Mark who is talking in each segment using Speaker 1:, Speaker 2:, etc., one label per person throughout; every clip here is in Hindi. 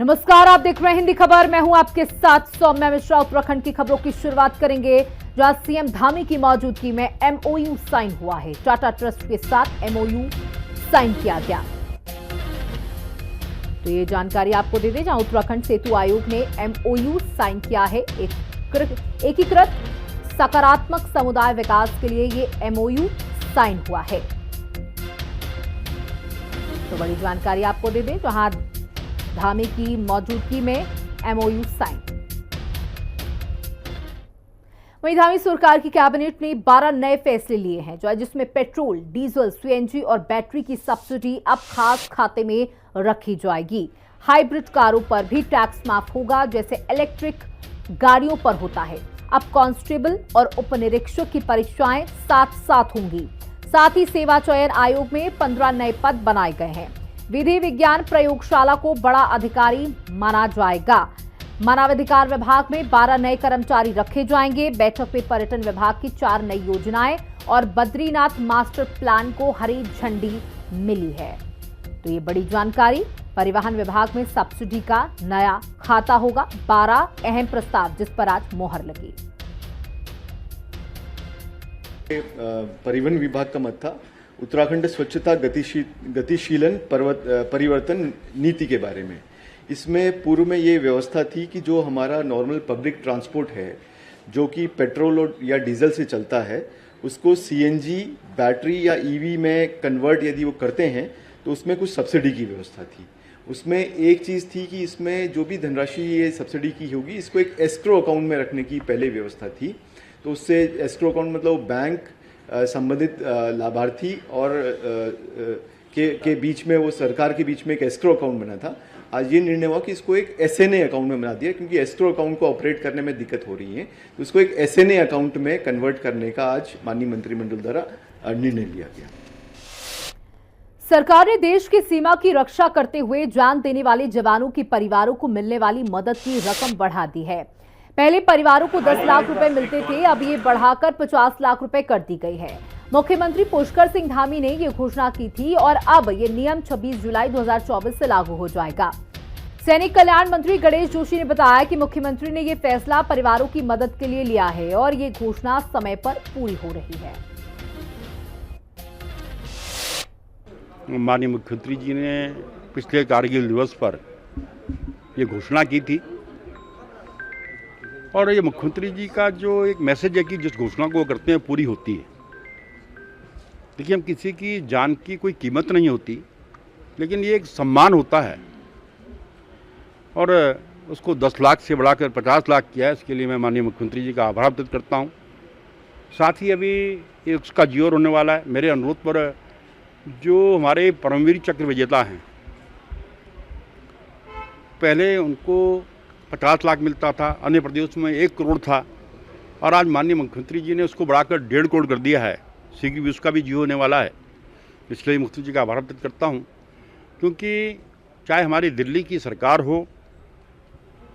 Speaker 1: नमस्कार, आप देख रहे हैं हिंदी खबर। मैं हूं आपके साथ सौम्या मिश्रा। उत्तराखंड की खबरों की शुरुआत करेंगे, जहां सीएम धामी की मौजूदगी में एमओयू साइन हुआ है। टाटा ट्रस्ट के साथ एमओयू साइन किया गया। तो ये जानकारी आपको दे दें, जहां उत्तराखंड सेतु आयोग ने एमओयू साइन किया है। एकीकृत सकारात्मक समुदाय विकास के लिए ये एमओयू साइन हुआ है। तो बड़ी जानकारी आपको दे दें, जहां धामी की मौजूदगी में एमओयू साइन। वहीं धामी सरकार की कैबिनेट ने 12 नए फैसले लिए हैं, जिसमें पेट्रोल, डीजल, सीएनजी और बैटरी की सब्सिडी अब खास खाते में रखी जाएगी। हाइब्रिड कारों पर भी टैक्स माफ होगा, जैसे इलेक्ट्रिक गाड़ियों पर होता है। अब कांस्टेबल और उपनिरीक्षक की परीक्षाएं साथ साथ होंगी। साथ ही सेवा चयन आयोग में 15 नए पद बनाए गए हैं। विधि विज्ञान प्रयोगशाला को बड़ा अधिकारी माना जाएगा। मानवाधिकार विभाग में 12 नए कर्मचारी रखे जाएंगे। बैठक में पर्यटन विभाग की 4 नई योजनाएं और बद्रीनाथ मास्टर प्लान को हरी झंडी मिली है। तो ये बड़ी जानकारी। परिवहन विभाग में सब्सिडी का नया खाता होगा। 12 अहम प्रस्ताव जिस पर आज मोहर लगी।
Speaker 2: परिवहन विभाग का मत था उत्तराखंड स्वच्छता गतिशीलन परिवर्तन नीति के बारे में। इसमें पूर्व में ये व्यवस्था थी कि जो हमारा नॉर्मल पब्लिक ट्रांसपोर्ट है, जो कि पेट्रोल या डीजल से चलता है, उसको सीएनजी, बैटरी या ईवी में कन्वर्ट यदि वो करते हैं तो उसमें कुछ सब्सिडी की व्यवस्था थी। उसमें एक चीज़ थी कि इसमें जो भी धनराशि ये सब्सिडी की होगी, इसको एक एस्क्रो अकाउंट में रखने की पहले व्यवस्था थी। तो उससे एस्क्रो अकाउंट मतलब बैंक, संबंधित लाभार्थी और के बीच में, वो सरकार के बीच में एक एस्क्रो अकाउंट बना था। आज ये निर्णय हुआ कि इसको एक एसएनए अकाउंट में बना दिया, क्योंकि एस्क्रो अकाउंट को ऑपरेट करने में दिक्कत हो रही है। तो उसको एक एसएनए अकाउंट में कन्वर्ट करने का आज माननीय मंत्रिमंडल द्वारा निर्णय लिया गया।
Speaker 1: सरकार ने देश की सीमा की रक्षा करते हुए जान देने वाले जवानों के परिवारों को मिलने वाली मदद की रकम बढ़ा दी है। पहले परिवारों को 10 लाख रुपए मिलते थे, अब ये बढ़ाकर 50 लाख रुपए कर दी गई है। मुख्यमंत्री पुष्कर सिंह धामी ने ये घोषणा की थी और अब ये नियम 26 जुलाई 2024 से लागू हो जाएगा। सैनिक कल्याण मंत्री गणेश जोशी ने बताया कि मुख्यमंत्री ने ये फैसला परिवारों की मदद के लिए लिया है और ये घोषणा समय पर पूरी हो रही है।
Speaker 3: माननीय मुख्यमंत्री जी ने पिछले कारगिल दिवस पर ये घोषणा की थी और ये मुख्यमंत्री जी का जो एक मैसेज है कि जिस घोषणा को वो करते हैं पूरी होती है। देखिए, हम किसी की जान की कोई कीमत नहीं होती, लेकिन ये एक सम्मान होता है और उसको 10 लाख से बढ़ाकर 50 लाख किया है। इसके लिए मैं माननीय मुख्यमंत्री जी का आभार व्यक्त करता हूँ। साथ ही अभी उसका जीओर होने वाला है। मेरे अनुरोध पर जो हमारे परमवीर चक्र विजेता हैं, पहले उनको 50 लाख मिलता था, अन्य प्रदेशों में 1 करोड़ था और आज माननीय मुख्यमंत्री जी ने उसको बढ़ाकर 1.5 करोड़ कर दिया है। शीघ्र भी उसका भी जीओ होने वाला है। इसलिए मुख्यमंत्री जी का आभार व्यक्त करता हूँ, क्योंकि चाहे हमारी दिल्ली की सरकार हो,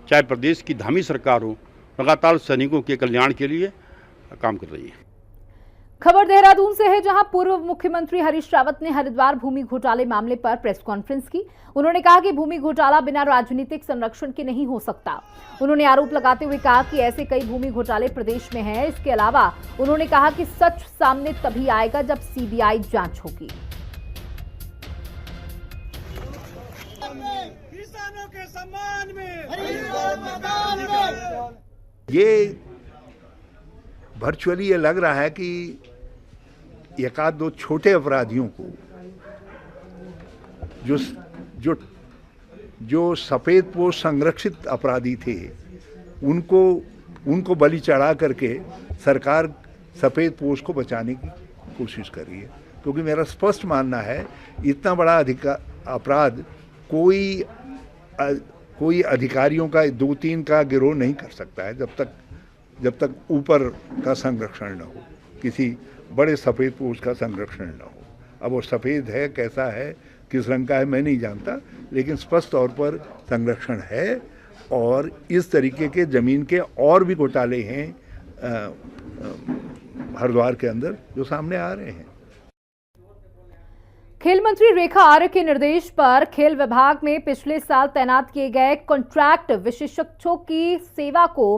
Speaker 3: चाहे प्रदेश की धामी सरकार हो, लगातार सैनिकों के कल्याण के लिए काम कर रही है।
Speaker 1: खबर देहरादून से है, जहां पूर्व मुख्यमंत्री हरीश रावत ने हरिद्वार भूमि घोटाले मामले पर प्रेस कॉन्फ्रेंस की। उन्होंने कहा कि भूमि घोटाला बिना राजनीतिक संरक्षण के नहीं हो सकता। उन्होंने आरोप लगाते हुए कहा कि ऐसे कई भूमि घोटाले प्रदेश में हैं। इसके अलावा उन्होंने कहा कि सच सामने तभी आएगा जब सीबीआई जांच होगी।
Speaker 4: किसानों के सम्मान में
Speaker 5: ये वर्चुअली ये लग रहा है कि एक आध दो छोटे अपराधियों को जो सफेद पोश संरक्षित अपराधी थे, उनको बलि चढ़ा करके सरकार सफेद पोश को बचाने की कोशिश कर रही है। क्योंकि मेरा स्पष्ट मानना है, इतना बड़ा अपराध कोई अधिकारियों का 2-3 का गिरोह नहीं कर सकता है जब तक ऊपर का संरक्षण न हो, किसी बड़े सफ़ेद पोश का संरक्षण न हो। अब वो सफ़ेद है, कैसा है, किस रंग का है, मैं नहीं जानता, लेकिन स्पष्ट तौर पर संरक्षण है। और इस तरीके के ज़मीन के और भी घोटाले हैं हरिद्वार के अंदर जो सामने आ रहे हैं।
Speaker 1: खेल मंत्री रेखा आर्य के निर्देश पर खेल विभाग में पिछले साल तैनात किए गए कॉन्ट्रैक्ट विशेषज्ञों की सेवा को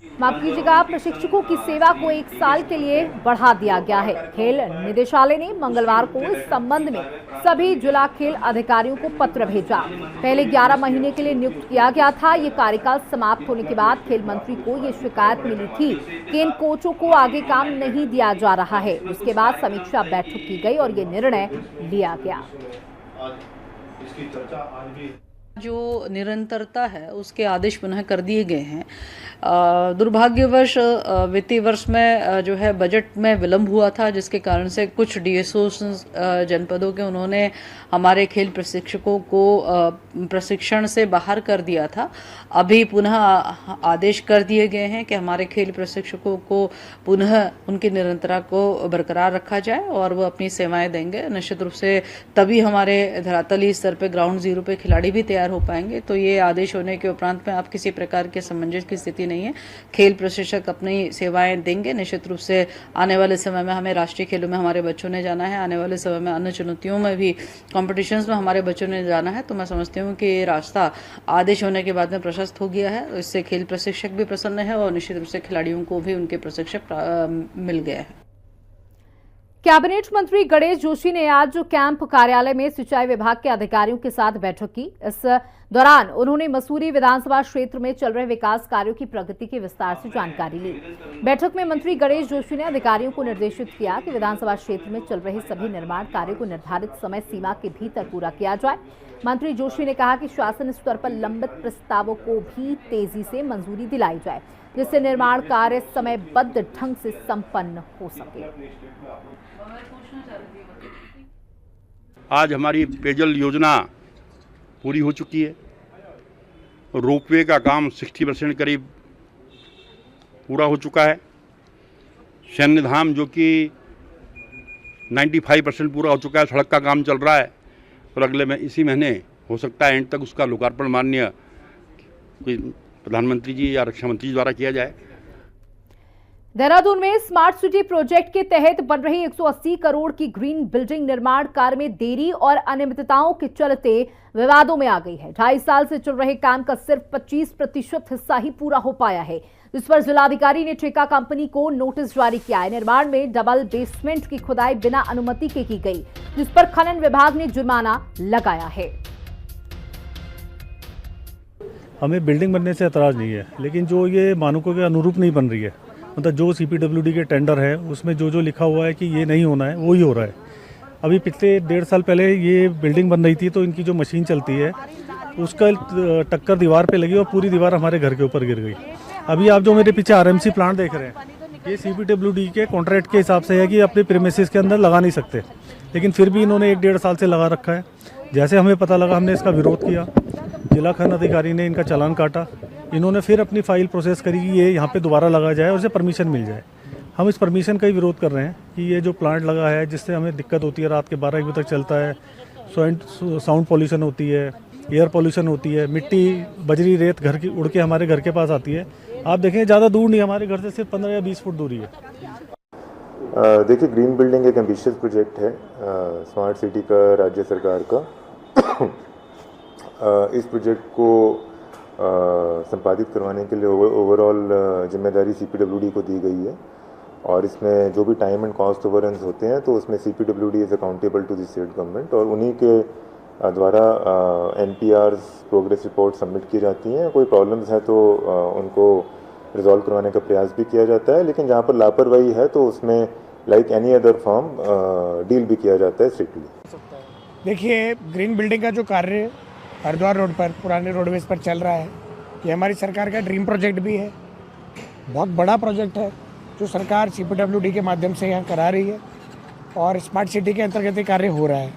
Speaker 1: प्रशिक्षकों की सेवा को 1 साल के लिए बढ़ा दिया गया है। खेल निदेशालय ने मंगलवार को इस संबंध में सभी जिला खेल अधिकारियों को पत्र भेजा। पहले 11 महीने के लिए नियुक्त किया गया था। ये कार्यकाल समाप्त होने के बाद खेल मंत्री को ये शिकायत मिली थी कि इन कोचों को आगे काम नहीं दिया जा रहा है। उसके बाद समीक्षा बैठक की गई और ये निर्णय लिया गया।
Speaker 6: जो निरंतरता है उसके आदेश पुनः कर दिए गए हैं। दुर्भाग्यवश वित्तीय वर्ष में जो है बजट में विलंब हुआ था, जिसके कारण से कुछ डीएसओ जनपदों के उन्होंने हमारे खेल प्रशिक्षकों को प्रशिक्षण से बाहर कर दिया था। अभी पुनः आदेश कर दिए गए हैं कि हमारे खेल प्रशिक्षकों को पुनः उनकी निरंतरता को बरकरार रखा जाए और वो अपनी सेवाएं देंगे। निश्चित रूप से तभी हमारे धरातली स्तर पे ग्राउंड जीरो पे खिलाड़ी भी तैयार हो पाएंगे। तो ये आदेश होने के उपरांत में आप किसी प्रकार के असमंजस की स्थिति नहीं है। खेल प्रशिक्षक अपनी सेवाएं देंगे। निश्चित रूप से आने वाले समय में हमें राष्ट्रीय खेलों में हमारे बच्चों ने जाना है, आने वाले समय में अन्य चुनौतियों में भी कॉम्पिटिशन्स में हमारे बच्चों ने जाना है। तो मैं समझती हूँ कि ये रास्ता आदेश होने के बाद में प्रशस्त हो गया है। इससे खेल प्रशिक्षक भी प्रसन्न है और निश्चित रूप से खिलाड़ियों को भी उनके प्रशिक्षक मिल गया है।
Speaker 1: कैबिनेट मंत्री गणेश जोशी ने आज कैंप कार्यालय में सिंचाई विभाग के अधिकारियों के साथ बैठक की। इस दौरान उन्होंने मसूरी विधानसभा क्षेत्र में चल रहे विकास कार्यों की प्रगति की विस्तार से जानकारी ली। बैठक में मंत्री गणेश जोशी ने अधिकारियों को निर्देशित किया कि विधानसभा क्षेत्र में चल रहे सभी निर्माण कार्यों को निर्धारित समय सीमा के भीतर पूरा किया जाए। मंत्री जोशी ने कहा कि शासन स्तर पर लंबित प्रस्तावों को भी तेजी से मंजूरी दिलाई जाए, जिससे निर्माण कार्य समयबद्ध ढंग से संपन्न हो सके।
Speaker 3: आज हमारी पेयजल योजना पूरी हो चुकी है। रोपवे का काम 60% करीब पूरा हो चुका है। सैन्य धाम जो कि 95% पूरा हो चुका है। सड़क का काम चल रहा है और अगले में इसी महीने हो सकता है एंड तक उसका लोकार्पण माननीय प्रधानमंत्री जी या रक्षा मंत्री जी द्वारा किया जाए।
Speaker 1: देहरादून में स्मार्ट सिटी प्रोजेक्ट के तहत बन रही 180 करोड़ की ग्रीन बिल्डिंग निर्माण कार्य में देरी और अनियमितताओं के चलते विवादों में आ गई है। 2.5 साल से चल रहे काम का सिर्फ 25% हिस्सा ही पूरा हो पाया है, जिस पर जिलाधिकारी ने ठेका कंपनी को नोटिस जारी किया है। निर्माण में डबल बेसमेंट की खुदाई बिना अनुमति के की गई, जिस पर खनन विभाग ने जुर्माना लगाया है।
Speaker 7: हमें बिल्डिंग बनने से एतराज नहीं है, लेकिन जो ये मानकों के अनुरूप नहीं बन रही है, मतलब जो CPWD के टेंडर है उसमें जो लिखा हुआ है कि ये नहीं होना है वो ही हो रहा है। अभी पिछले 1.5 साल पहले ये बिल्डिंग बन रही थी तो इनकी जो मशीन चलती है उसका टक्कर दीवार पे लगी और पूरी दीवार हमारे घर के ऊपर गिर गई। अभी आप जो मेरे पीछे RMC प्लांट देख रहे हैं, ये CPWD के कॉन्ट्रैक्ट के हिसाब से है कि अपने प्रीमिसेस के अंदर लगा नहीं सकते, लेकिन फिर भी इन्होंने 1-1.5 साल से लगा रखा है। जैसे हमें पता लगा हमने इसका विरोध किया, जिला खनन अधिकारी ने इनका चालान काटा। इन्होंने फिर अपनी फाइल प्रोसेस करी कि ये यहाँ पे दोबारा लगा जाए और इसे परमिशन मिल जाए। हम इस परमिशन का ही विरोध कर रहे हैं कि ये जो प्लांट लगा है जिससे हमें दिक्कत होती है, रात के 12 बजे तक चलता है, साउंड पॉल्यूशन होती है, एयर पॉल्यूशन होती है, मिट्टी बजरी रेत घर की उड़ के हमारे घर के पास आती है। आप देखें ज़्यादा दूर नहीं, हमारे घर से सिर्फ 15 या 20 फुट दूरी है।
Speaker 8: देखिए, ग्रीन बिल्डिंग एक एम्बिशियस प्रोजेक्ट है स्मार्ट सिटी का, राज्य सरकार का। इस प्रोजेक्ट को संपादित करवाने के लिए ओवरऑल जिम्मेदारी CPWD को दी गई है और इसमें जो भी टाइम एंड कॉस्ट ओवररन्स होते हैं तो उसमें CPWD is accountable to the state government और उन्हीं के द्वारा NPRs प्रोग्रेस रिपोर्ट सबमिट की जाती हैं। कोई प्रॉब्लम्स है तो उनको रिजॉल्व करवाने का प्रयास भी किया जाता है, लेकिन जहाँ पर लापरवाही है तो उसमें like any other firm deal भी किया जाता है स्ट्रिक्टली।
Speaker 9: देखिए, ग्रीन बिल्डिंग का जो कार्य हरिद्वार रोड पर पुराने रोडवेज पर चल रहा है, ये हमारी सरकार का ड्रीम प्रोजेक्ट भी है। बहुत बड़ा प्रोजेक्ट है जो सरकार CPWD के माध्यम से यहाँ करा रही है और स्मार्ट सिटी के अंतर्गत ये कार्य हो रहा है।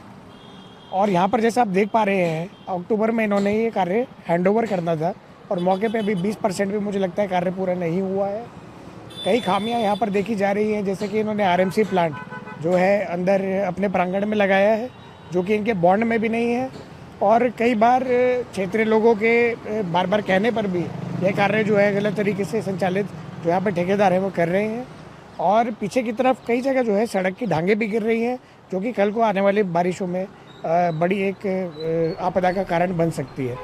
Speaker 9: और यहाँ पर जैसा आप देख पा रहे हैं, अक्टूबर में इन्होंने ये कार्य हैंडओवर करना था और मौके पे अभी 20% भी मुझे लगता है कार्य पूरा नहीं हुआ है। कई खामियां यहाँ पर देखी जा रही हैं, जैसे कि इन्होंने RMC प्लांट जो है अंदर अपने प्रांगण में लगाया है, जो कि इनके बॉन्ड में भी नहीं है और कई बार क्षेत्रीय लोगों के बार बार कहने पर भी यह कार्य जो है गलत तरीके से संचालित जो यहाँ पर ठेकेदार हैं वो कर रहे हैं। और पीछे की तरफ कई जगह जो है सड़क की ढांगे भी गिर रही हैं, जो कि कल को आने वाली बारिशों में बड़ी एक आपदा का कारण बन सकती है।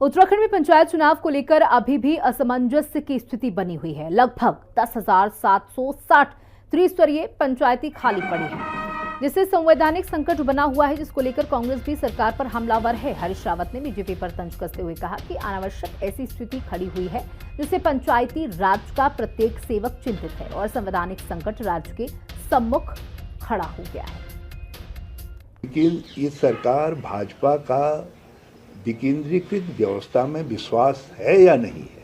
Speaker 1: उत्तराखंड में पंचायत चुनाव को लेकर अभी भी असमंजस की स्थिति बनी हुई है। लगभग 10,760 त्रिस्तरीय पंचायती खाली पड़ी हैं, जिससे संवैधानिक संकट बना हुआ है, जिसको लेकर कांग्रेस भी सरकार पर हमलावर है। हरीश रावत ने बीजेपी पर तंज कसते हुए कहा कि अनावश्यक ऐसी स्थिति खड़ी हुई है जिससे पंचायती राज का प्रत्येक सेवक चिंतित है और संवैधानिक संकट राज्य के सम्मुख खड़ा हो गया है।
Speaker 5: लेकिन ये सरकार भाजपा का विकेंद्रीकृत व्यवस्था में विश्वास है या नहीं है?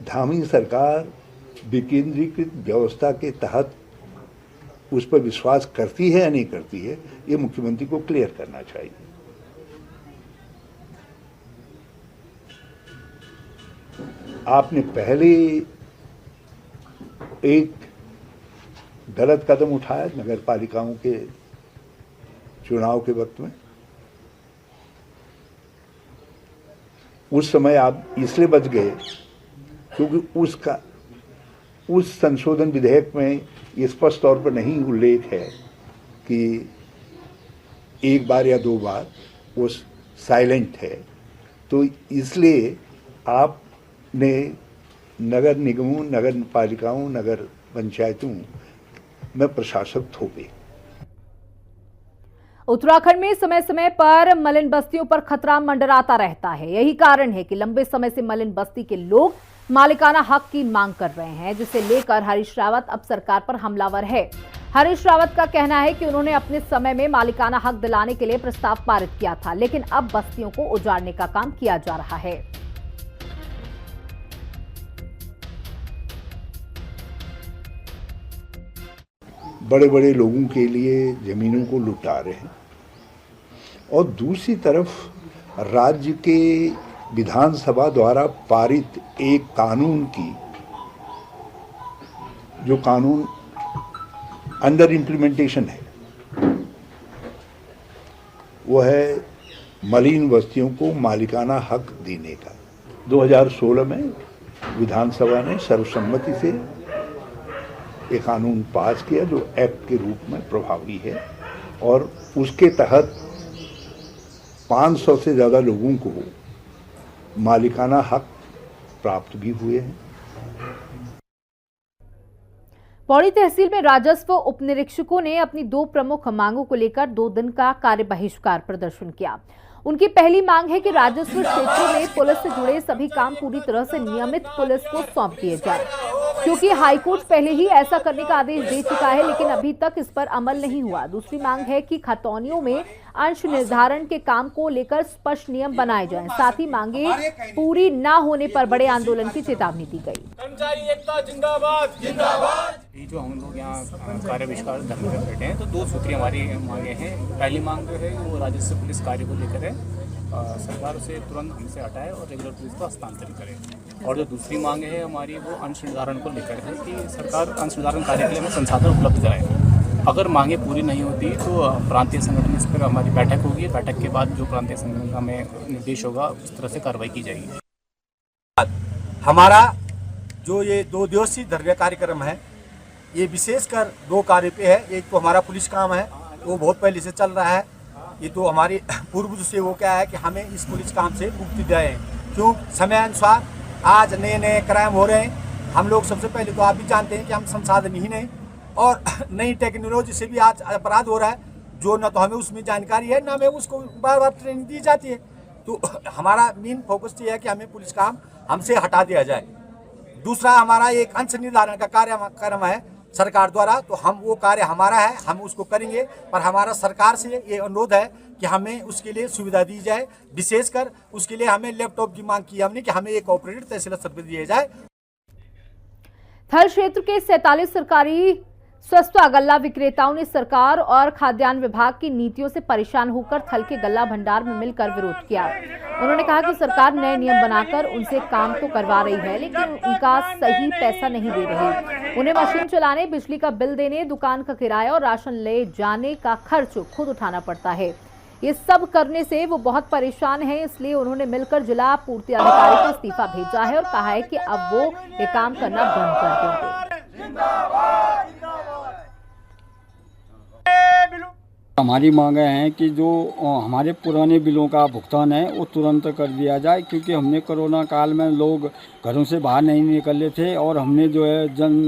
Speaker 5: धामी सरकार विकेंद्रीकृत व्यवस्था के तहत उस पर विश्वास करती है या नहीं करती है, ये मुख्यमंत्री को क्लियर करना चाहिए। आपने पहले एक गलत कदम उठाया नगर पालिकाओं के चुनाव के वक्त में। उस समय आप इसलिए बच गए क्योंकि उस संशोधन विधेयक में स्पष्ट तौर पर नहीं उल्लेख है कि एक बार या दो बार वो साइलेंट है, तो इसलिए आपने नगर निगमों, नगर पालिकाओं, नगर पंचायतों में प्रशासक थोपे।
Speaker 1: उत्तराखंड में समय समय पर मलिन बस्तियों पर खतरा मंडराता रहता है। यही कारण है कि लंबे समय से मलिन बस्ती के लोग मालिकाना हक की मांग कर रहे हैं, जिसे लेकर हरीश रावत अब सरकार पर हमलावर है। हरीश रावत का कहना है कि उन्होंने अपने समय में मालिकाना हक दिलाने के लिए प्रस्ताव पारित किया था, लेकिन अब बस्तियों को उजाड़ने का काम किया जा रहा है।
Speaker 5: बड़े बड़े लोगों के लिए जमीनों को लुटा रहे हैं और दूसरी तरफ राज्य के विधानसभा द्वारा पारित एक कानून की, जो कानून अंडर इम्प्लीमेंटेशन है, वो है मलिन बस्तियों को मालिकाना हक देने का। 2016 में विधानसभा ने सर्वसम्मति से एक कानून पास किया जो एक्ट के रूप में प्रभावी है और उसके तहत 500 से ज़्यादा लोगों को मालिकाना हक प्राप्त भी हुए हैं।
Speaker 1: पौड़ी तहसील में राजस्व उप निरीक्षकों ने अपनी 2 प्रमुख मांगों को लेकर 2 दिन का कार्य बहिष्कार प्रदर्शन किया। उनकी पहली मांग है कि राजस्व क्षेत्रों में पुलिस से जुड़े सभी काम पूरी तरह से नियमित पुलिस को सौंप दिए जाए, क्योंकि हाईकोर्ट पहले ही ऐसा करने का आदेश दे चुका है, लेकिन अभी तक इस पर अमल नहीं हुआ। दूसरी मांग है कि खतौनियों में अंश निर्धारण के काम को लेकर स्पष्ट नियम बनाए जाएं। साथ ही मांगे पूरी न होने पर बड़े आंदोलन की चेतावनी दी गई।
Speaker 4: कर्मचारी एकता जिंदाबाद जिंदाबाद।
Speaker 10: जो हम लोग यहाँ कार्य बहिष्कार धरने पर बैठे हैं, तो 2 सूत्री हमारी मांगे हैं। पहली मांग जो है वो राजस्व पुलिस कार्य को लेकर है, सरकार उसे तुरंत हमसे हटाए और रेगुलर पुलिस को हस्तांतरित करे। और जो दूसरी मांग है हमारी वो अंश निर्धारण को लेकर है कि सरकार अंश निर्धारण कार्य के लिए हमें संसाधन उपलब्ध कराए। अगर मांगे पूरी नहीं होती तो प्रांतीय संगठन इस पर हमारी बैठक होगी। बैठक के बाद जो प्रांतीय संगठन का हमें निर्देश होगा उस तरह से कार्रवाई की जाएगी।
Speaker 11: हमारा जो ये 2 दिवसीय धरना कार्यक्रम है, ये विशेषकर 2 कार्य पे है। एक तो हमारा पुलिस काम है, वो बहुत पहले से चल रहा है। ये तो हमारे पूर्व से वो क्या है कि हमें इस पुलिस काम से मुक्ति दिलाएं, क्यों समय अनुसार आज नए नए क्राइम हो रहे हैं। हम लोग सबसे पहले तो आप भी जानते हैं कि हम संसाधन ही नहीं और नई टेक्नोलॉजी से भी आज अपराध हो रहा है, जो न तो हमें उसमें जानकारी है न हमें उसको बार बार ट्रेनिंग दी जाती है। तो हमारा मेन फोकस ये है कि हमें पुलिस काम हमसे हटा दिया जाए। दूसरा हमारा एक अंश निर्धारण का कार्यक्रम है सरकार द्वारा, तो हम वो कार्य हमारा है, हम उसको करेंगे, पर हमारा सरकार से ये अनुरोध है कि हमें उसके लिए सुविधा दी जाए। विशेषकर उसके लिए हमें लैपटॉप की मांग की हमने कि हमें एक ऑपरेटर तहसील स्तर पर दिए जाए।
Speaker 1: थल क्षेत्र के 47 सरकारी सस्ता गल्ला विक्रेताओं ने सरकार और खाद्यान्न विभाग की नीतियों से परेशान होकर थल के गल्ला भंडार में मिलकर विरोध किया। उन्होंने कहा कि सरकार नए नियम बनाकर उनसे काम तो करवा रही है, लेकिन उनका सही पैसा नहीं दे रही। उन्हें मशीन चलाने, बिजली का बिल देने, दुकान का किराया और राशन ले जाने का खर्च खुद उठाना पड़ता है। ये सब करने से वो बहुत परेशान हैं, इसलिए उन्होंने मिलकर जिला पूर्ति अधिकारी को इस्तीफा भेजा है और कहा है कि अब वो ये काम करना बंद कर देंगे।
Speaker 12: हमारी मांगें हैं कि जो हमारे पुराने बिलों का भुगतान है वो तुरंत कर दिया जाए, क्योंकि हमने कोरोना काल में लोग घरों से बाहर नहीं निकले थे और हमने जो है जन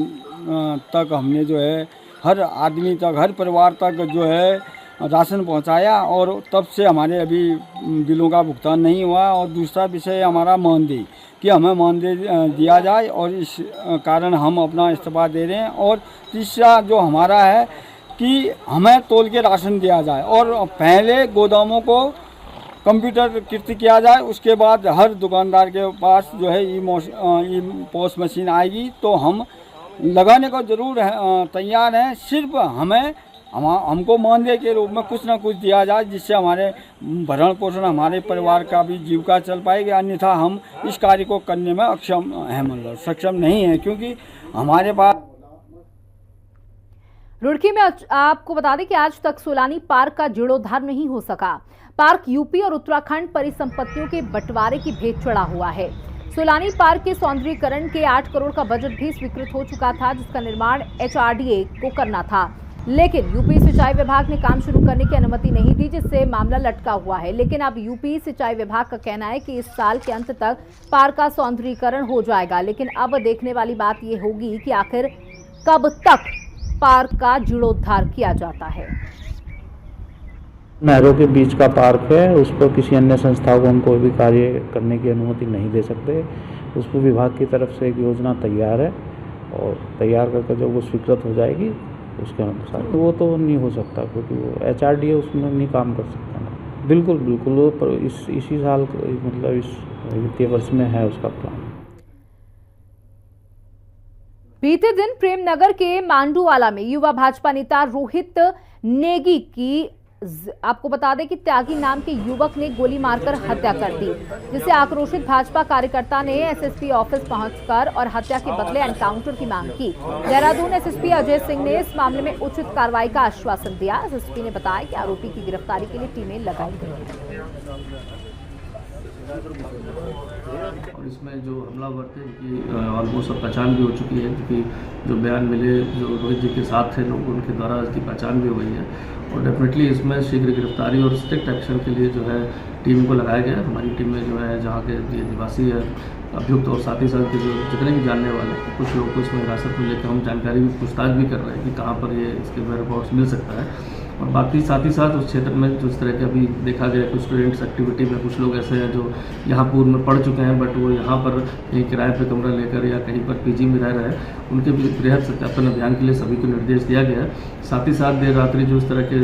Speaker 12: तक हमने जो है हर आदमी तक, हर परिवार तक जो है राशन पहुंचाया, और तब से हमारे अभी बिलों का भुगतान नहीं हुआ। और दूसरा विषय हमारा मानदेय, कि हमें मानदेय दिया जाए, और इस कारण हम अपना इस्तीफा दे रहे हैं। और तीसरा जो हमारा है कि हमें तोल के राशन दिया जाए, और पहले गोदामों को कंप्यूटरकृत किया जाए, उसके बाद हर दुकानदार के पास जो है ई पोस्ट मशीन आएगी तो हम लगाने को ज़रूर तैयार हैं। सिर्फ हमको मानदेय के रूप में कुछ ना कुछ दिया जाए, जिससे हमारे भरण पोषण, हमारे परिवार का भी जीविका चल पाएगी। अन्यथा हम इस कार्य को करने में अक्षम हैं, मतलब सक्षम नहीं हैं, क्योंकि हमारे पास।
Speaker 1: रुड़की में आपको बता दें कि आज तक सोलानी पार्क का जीर्णोद्धार नहीं हो सका। पार्क यूपी और उत्तराखंड परिसंपत्तियों के बंटवारे की भेंट चढ़ा हुआ है। सोलानी पार्क के सौंदर्यीकरण के 8 करोड़ का बजट भी स्वीकृत हो चुका था, जिसका निर्माण HRDA को करना था, लेकिन यूपी सिंचाई विभाग ने काम शुरू करने की अनुमति नहीं दी, जिससे मामला लटका हुआ है। लेकिन अब यूपी सिंचाई विभाग का कहना है कि इस साल के अंत तक पार्क का सौंदर्यीकरण हो जाएगा। लेकिन अब देखने वाली बात यह होगी कि आखिर कब तक पार्क का जीर्णोद्धार किया जाता है।
Speaker 13: नहरों के बीच का पार्क है, उस पर किसी अन्य संस्था को हम कोई भी कार्य करने की अनुमति नहीं दे सकते। उस पर विभाग की तरफ से एक योजना तैयार है, और तैयार करके जब वो स्वीकृत हो जाएगी उसके अनुसार तो वो तो नहीं हो सकता, क्योंकि वो HRDA उसमें नहीं काम कर सकता ना। बिल्कुल वो इसी साल, मतलब इस वित्तीय वर्ष में है उसका प्लान।
Speaker 1: बीते दिन प्रेमनगर के मांडूवाला में युवा भाजपा नेता रोहित नेगी की, आपको बता दें कि त्यागी नाम के युवक ने गोली मारकर हत्या कर दी, जिससे आक्रोशित भाजपा कार्यकर्ता ने SSP ऑफिस पहुंचकर और हत्या के बदले एनकाउंटर की मांग की। देहरादून SSP अजय सिंह ने इस मामले में उचित कार्रवाई का आश्वासन दिया। SSP ने बताया कि आरोपी की गिरफ्तारी के लिए टीमें लगाई गई हैं।
Speaker 14: और इसमें जो हमलावर थे उनकी ऑलमोस्ट सब पहचान भी हो चुकी है, क्योंकि जो बयान मिले जो रोहित जी के साथ थे लोग, उनके द्वारा इसकी पहचान भी हुई है। और डेफिनेटली इसमें शीघ्र गिरफ्तारी और स्ट्रिक्ट एक्शन के लिए जो है टीम को लगाया गया। हमारी टीम में जो है जहाँ के ये निवासी है अभियुक्त और साथ ही साथ के जो जितने भी जानने वाले हैं, कुछ लोग को इसमें हिरासत में लेकर हम जानकारी भी पूछताछ भी कर रहे हैं कि कहाँ पर ये इसके वेयरअबाउट्स मिल सकता है। और बाकी साथ ही साथ उस क्षेत्र में जो इस तरह के अभी देखा गया कुछ स्टूडेंट्स एक्टिविटी में कुछ लोग ऐसे हैं जो यहाँ पूर्व में पढ़ चुके हैं, बट वो यहाँ पर कहीं किराए पर कमरा लेकर या कहीं पर PG में रह रहे हैं, उनके भी वृहद सत्यापन अभियान के लिए सभी को निर्देश दिया गया है। साथ ही साथ देर रात्रि जो इस तरह के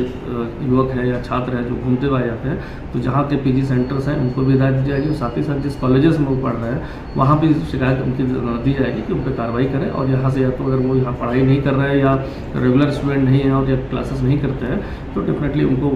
Speaker 14: युवक हैं या छात्र हैं जो घूमते हुए जाते हैं, तो जहाँ के PG सेंटर्स हैं उनको भी हिदायत दी जाएगी। और साथ ही साथ जिस कॉलेजेस में वो पढ़ रहे हैं वहाँ भी शिकायत उनकी दी जाएगी कि उन पर कार्रवाई करें। और यहाँ से या तो अगर वो यहाँ पढ़ाई नहीं कर रहे हैं या रेगुलर स्टूडेंट नहीं है और या क्लासेस नहीं करते हैं तो डेफिनेटली उनको